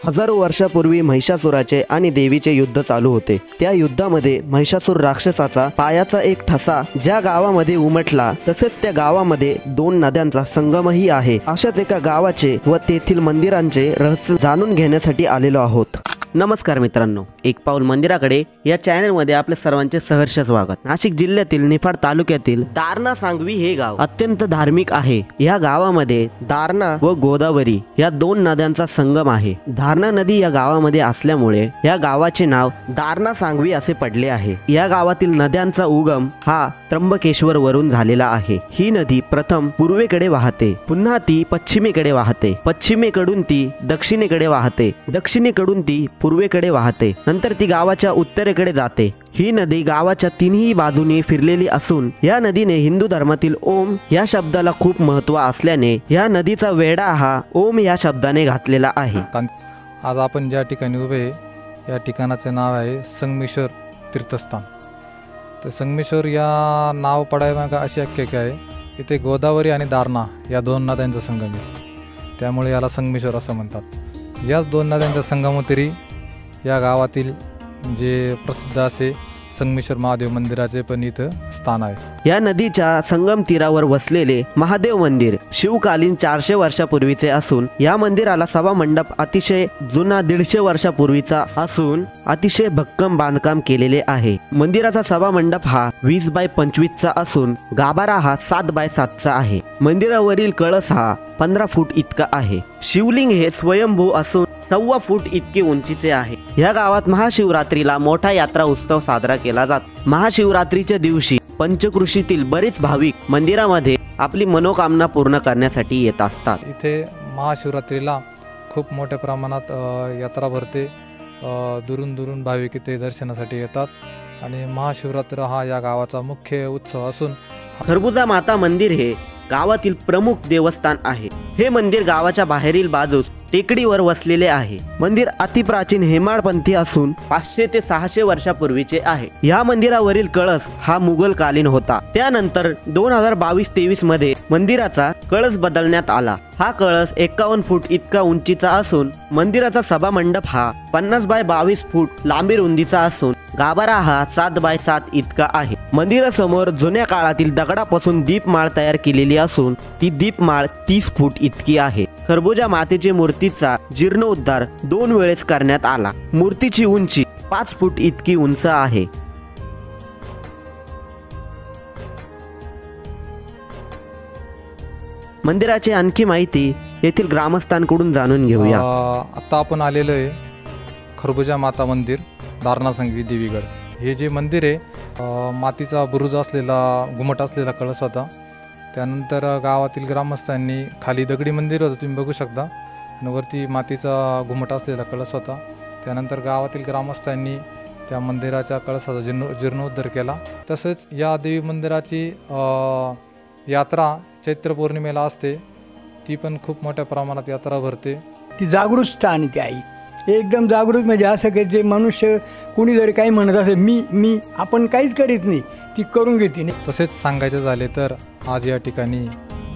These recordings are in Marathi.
हजारो वर्षापूर्वी महिषासुराचे आणि देवीचे युद्ध चालू होते। त्या युद्धामध्ये महिषासुर राक्षसाचा पायाचा एक ठसा ज्या गावामध्ये उमटला, तसेच त्या गावामध्ये 2 नद्यांचा संगमही आहे। अशाच एका गावाचे व तेथील मंदिरांचे रहस्य जाणून घेण्यासाठी आलेलो आहोत। नमस्कार मित्रांनो, एक पाऊल मंदिराकडे या चॅनलमध्ये आपले सर्वांचे सहर्ष स्वागत। नाशिक जिल्ह्यातील निफाड तालुक्यातील दारणा सांगवी हे गाव अत्यंत धार्मिक आहे। या गावामध्ये दारणा व गोदावरी या 2 नद्यांचा संगम आहे। दारणा नदी या गावामध्ये असल्यामुळे या गावाचे नाव दारणा सांगवी असे पडले आहे। या गावातील नद्यांचा उगम हा त्र्यंबकेश्वर वरून झालेला आहे। ही नदी प्रथम पूर्वेकडे वाहते, पुन्हा ती पश्चिमेकडे वाहते, पश्चिमेकडून ती दक्षिणेकडे वाहते, दक्षिणेकडून ती पूर्वेकडे वाहते, नंतर ती गावाच्या उत्तरेकडे जाते। ही नदी गावाच्या तिन्ही बाजूनी फिरलेली असून या नदीने हिंदू धर्मातील ओम या शब्दाला खूप महत्त्व असल्याने या नदीचा वेढा हा ओम या शब्दाने घातलेला आहे। आज आपण ज्या ठिकाणी उभे या ठिकाणाचे नाव आहे संगमेश्वर तीर्थस्थान। तर संगमेश्वर या नाव पडायमागे अशी आख्यायिका आहे, इथे गोदावरी आणि दारणा या 2 नद्यांचा संगम आहे, त्यामुळे याला संगमेश्वर असं म्हणतात। याच 2 नद्यांच्या संगमोत्तरी या गावातील जे प्रसिद्ध असे संगमेश्वर महादेव मंदिराचे पण इथं स्थान आहे। या नदीच्या संगम तीरावर वसलेले महादेव मंदिर शिवकालीन 400 वर्षापूर्वीचे असून या मंदिराला सभा मंडप अतिशय जुना 150 वर्षापूर्वीचा असून अतिशय भक्कम बांधकाम केलेले आहे। मंदिराचा सभा मंडप हा 20 बाय 25 चा असून गाभारा हा 7 बाय 7 चा आहे। मंदिरावरील कळस हा 15 फूट इतका आहे। शिवलिंग हे स्वयंभू असून 1.25 फूट इतके उंचीचे आहे। या गावात महाशिवरात्रीला मोठा यात्रा उत्सव साजरा केला जातो। महाशिवरात्रीच्या दिवशी पंचक्रोशीतील बरेच भाविक मंदिरामध्ये आपली मनोकामना पूर्ण करण्यासाठी येत असतात। इथे महाशिवरात्रीला खूप मोठ्या प्रमाणात यात्रा भरते, दुरून दुरून भाविक इथे दर्शनासाठी येतात आणि महाशिवरात्र हा या गावाचा मुख्य उत्सव असून खरबुजा माता मंदिर हे गावातील प्रमुख देवस्थान आहे। हे मंदिर गावाच्या बाहेरील बाजूस टेकडीवर वसलेले आहे। मंदिर अतिप्राचीन हेमाडपंथी असून 500 ते 600 वर्षापूर्वीचे आहे। या मंदिरावरील कळस हा मुघलकालीन होता। त्यानंतर 2022-23 मध्ये मंदिराचा कळस बदलण्यात आला। हा कळस 51 फूट इतका उंचीचा असून मंदिराचा सभा मंडप हा 50 बाय 22 फूट लांबी रुंदीचा असून गाभारा हा 7 बाय 7 इतका आहे। मंदिरासमोर जुन्या काळातील दगडापासून दीपमाळ तयार केलेली असून ती दीपमाळ 30 फूट इतकी आहे। खरबुजा मातेची मूर्तीचा जीर्णोद्धार 2 वेळेस करण्यात आला। मूर्तीची उंची 5 फूट इतकी उंच आहे। मंदिराची आणखी माहिती येथील ग्रामस्थांकडून जाणून घेऊया। आता आपण आलेलो आहे खरबुजा माता मंदिर दारणा सांगवी देवीगड। हे जे मंदिर आहे मातीचा बुरुज असलेला घुमट असलेला कळस होता। त्यानंतर गावातील ग्रामस्थांनी खाली दगडी मंदिर होतं, तुम्ही बघू शकता, आणि वरती मातीचा घुमट असलेला कळस होता। त्यानंतर गावातील ग्रामस्थांनी त्या मंदिराच्या कळसाचा जीर्णोद्धार केला। तसेच या देवी मंदिराची यात्रा चैत्र पौर्णिमेला असते, ती पण खूप मोठ्या प्रमाणात यात्रा भरते। ती जागृतता आणि ती आई एकदम जागृत, म्हणजे असं की जे मनुष्य कोणी जरी काही म्हणत असेल मी आपण काहीच करीत नाही, ती करून घेते नाही। तसेच सांगायचे झाले तर आज या ठिकाणी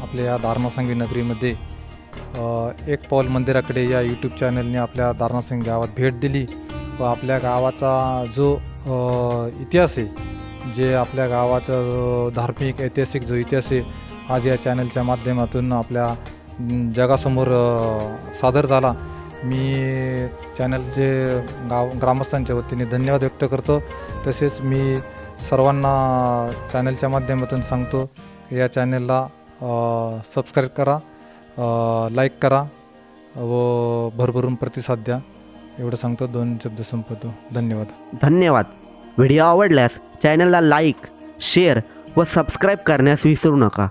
आपल्या या दारणा सांगवी नगरीमध्ये एक पाऊल मंदिराकडे या यूट्यूब चॅनलने आपल्या दारणा सांगवी गावात भेट दिली व आपल्या गावाचा जो इतिहास आहे, जे आपल्या गावाचा धार्मिक ऐतिहासिक जो इतिहास आहे, आज या चॅनलच्या माध्यमातून आपल्या जगासमोर सादर झाला। मी चॅनलचे ग्रामस्थांच्या वतीने धन्यवाद व्यक्त करतो। तसेच मी सर्वांना चॅनलच्या माध्यमातून सांगतो या चॅनलला सबस्क्राईब करा, लाईक करा व भरभरून प्रतिसाद द्या, एवढं सांगतो। 2 शब्द संपवतो। धन्यवाद। व्हिडिओ आवडल्यास चॅनलला लाईक, शेअर व सबस्क्राईब करण्यास विसरू नका।